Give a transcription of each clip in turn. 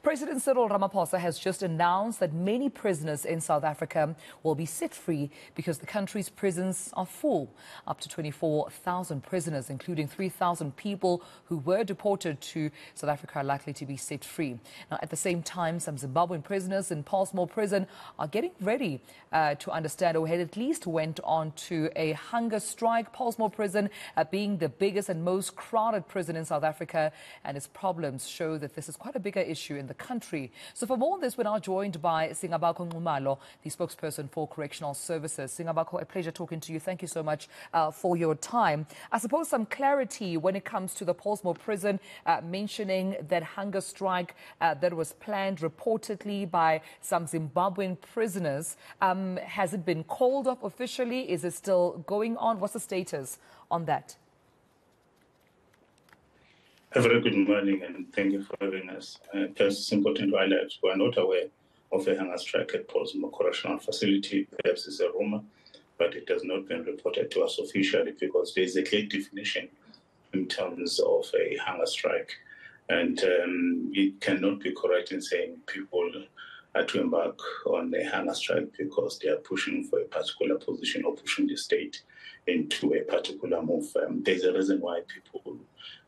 President Cyril Ramaphosa has just announced that many prisoners in South Africa will be set free because the country's prisons are full. Up to 24,000 prisoners, including 3,000 people who were deported to South Africa, are likely to be set free. Now, at the same time, some Zimbabwean prisoners in Pollsmoor prison are getting ready to understand, or had at least went on to a hunger strike. Pollsmoor prison being the biggest and most crowded prison in South Africa, and its problems show that this is quite a bigger issue in the country. So for more on this, we're now joined by Singabakho Nxumalo, the spokesperson for Correctional Services. Singabakho, a pleasure talking to you. Thank you so much for your time. I suppose some clarity when it comes to the Pollsmoor prison, mentioning that hunger strike that was planned reportedly by some Zimbabwean prisoners. Has it been called off officially? Is it still going on? What's the status on that? A very good morning and thank you for having us. First, it's important to highlight we are not aware of a hunger strike at Pollsmoor Correctional Facility. Perhaps it's a rumor, but it has not been reported to us officially because there is a clear definition in terms of a hunger strike. And it cannot be correct in saying people are to embark on a hunger strike because they are pushing for a particular position or pushing the state into a particular move. There's a reason why people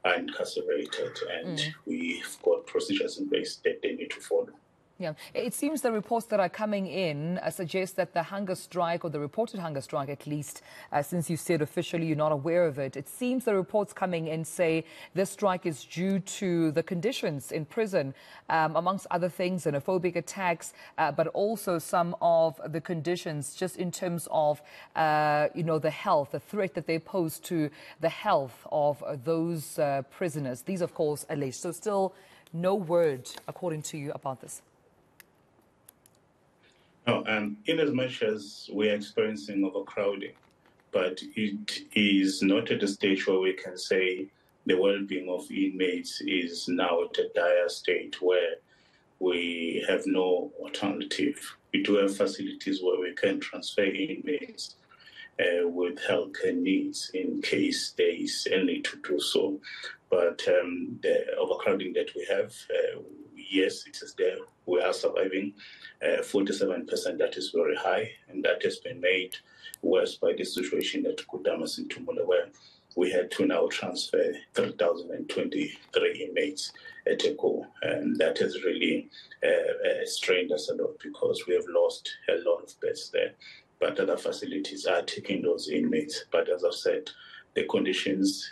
are incarcerated, and we've got procedures in place that they need to follow. Yeah, it seems the reports that are coming in suggest that the hunger strike, or the reported hunger strike at least, since you said officially you're not aware of it, it seems the reports coming in say this strike is due to the conditions in prison, amongst other things, xenophobic attacks, but also some of the conditions just in terms of, the health, the threat that they pose to the health of those prisoners. These, of course, alleged. So still no word, according to you, about this. No, in as much as we're experiencing overcrowding, but it is not at a stage where we can say the well-being of inmates is now at a dire state where we have no alternative. We do have facilities where we can transfer inmates with healthcare needs in case there is a need to do so. But the overcrowding that we have, yes, it is there. We are surviving 47%. That is very high, and that has been made worse by the situation at Kudamas in Tumelo, where we had to now transfer 3,023 inmates at ECO, and that has really strained us a lot because we have lost a lot of beds there. But other facilities are taking those inmates. But as I've said, the conditions,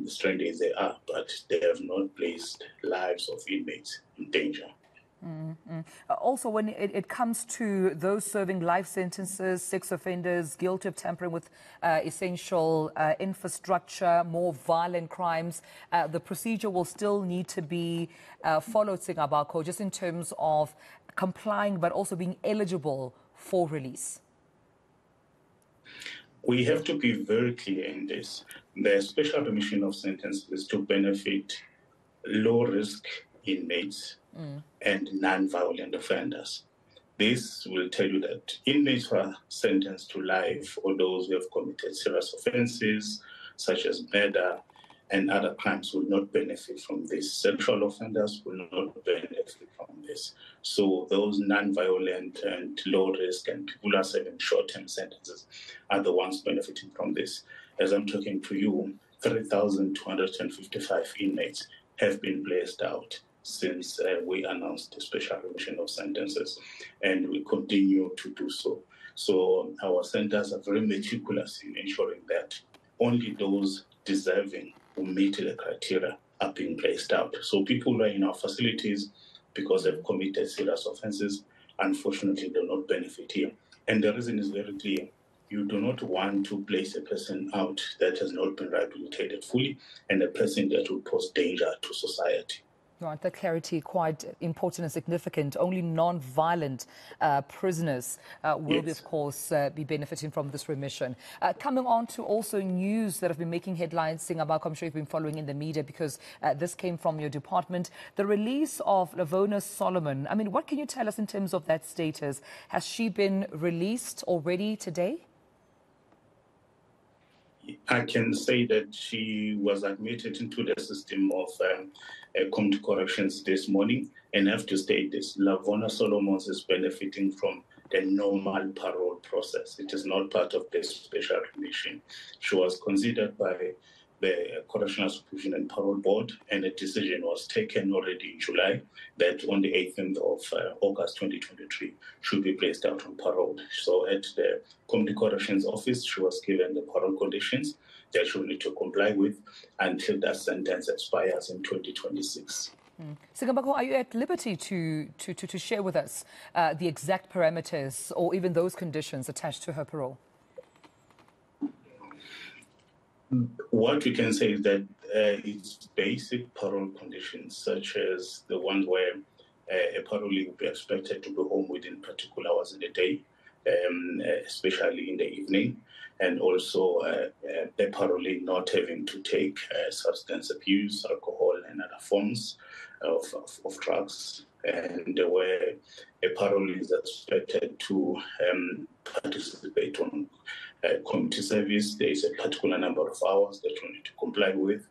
strained as they are, but they have not placed lives of inmates in danger. Also, when it comes to those serving life sentences, sex offenders, guilty of tampering with essential infrastructure, more violent crimes, the procedure will still need to be followed, Singabakho, just in terms of complying but also being eligible for release. We have to be very clear in this. The special remission of sentences is to benefit low-risk inmates and non-violent offenders. This will tell you that inmates who are sentenced to life, or those who have committed serious offences such as murder and other crimes, will not benefit from this. Sexual offenders will not benefit from this. So those non-violent and low-risk and people who are serving short-term sentences are the ones benefiting from this. As I'm talking to you, 3,255 inmates have been placed out since we announced the special remission of sentences, and we continue to do so. So our centers are very meticulous in ensuring that only those deserving who meet the criteria are being placed out. So people who are in our facilities because they've committed serious offences, unfortunately, do not benefit here. And the reason is very clear. You do not want to place a person out that has not been rehabilitated fully, and a person that will pose danger to society. Right, that clarity quite important and significant. Only non-violent prisoners will, of course, be benefiting from this remission. Coming on to also news that have been making headlines, Singabakho, I'm sure you've been following in the media because this came from your department. The release of Lavona Solomon. I mean, what can you tell us in terms of that status? Has she been released already today? I can say that she was admitted into the system of come to corrections this morning and have to state this. Lavona Solomons is benefiting from the normal parole process. It is not part of the special commission. She was considered by the Correctional Supervision and Parole Board, and a decision was taken already in July that on the 18th of August 2023 should be placed out on parole. So at the Community Corrections Office, she was given the parole conditions that she will need to comply with until that sentence expires in 2026. Singabakho, are you at liberty to share with us the exact parameters or even those conditions attached to her parole? What we can say is that it's basic parole conditions, such as the ones where a parolee will be expected to be home within particular hours in the day, especially in the evening, and also the parolee not having to take substance abuse, alcohol, and other forms of drugs, and where a parolee is expected to participate on community service. There is a particular number of hours that you need to comply with,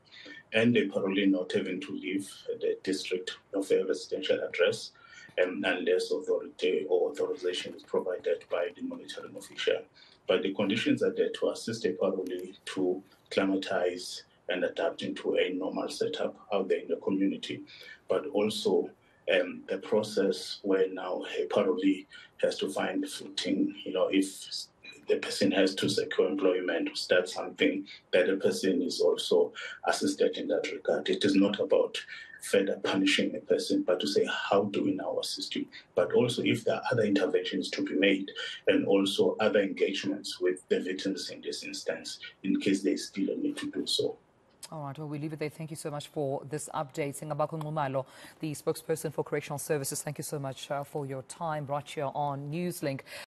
and a parolee not having to leave the district of a residential address unless authority or authorization is provided by the monitoring official. But the conditions are there to assist a parolee to climatize and adapt into a normal setup out there in the community, but also the process where now a parolee has to find footing, if the person has to secure employment or start something, that the person is also assisted in that regard. It is not about further punishing a person, but to say, how do we now assist you? But also if there are other interventions to be made, and also other engagements with the victims in this instance, in case they still need to do so. All right, well, we leave it there. Thank you so much for this update. Singabakho Nxumalo, the spokesperson for Correctional Services, thank you so much for your time brought here on NewsLink.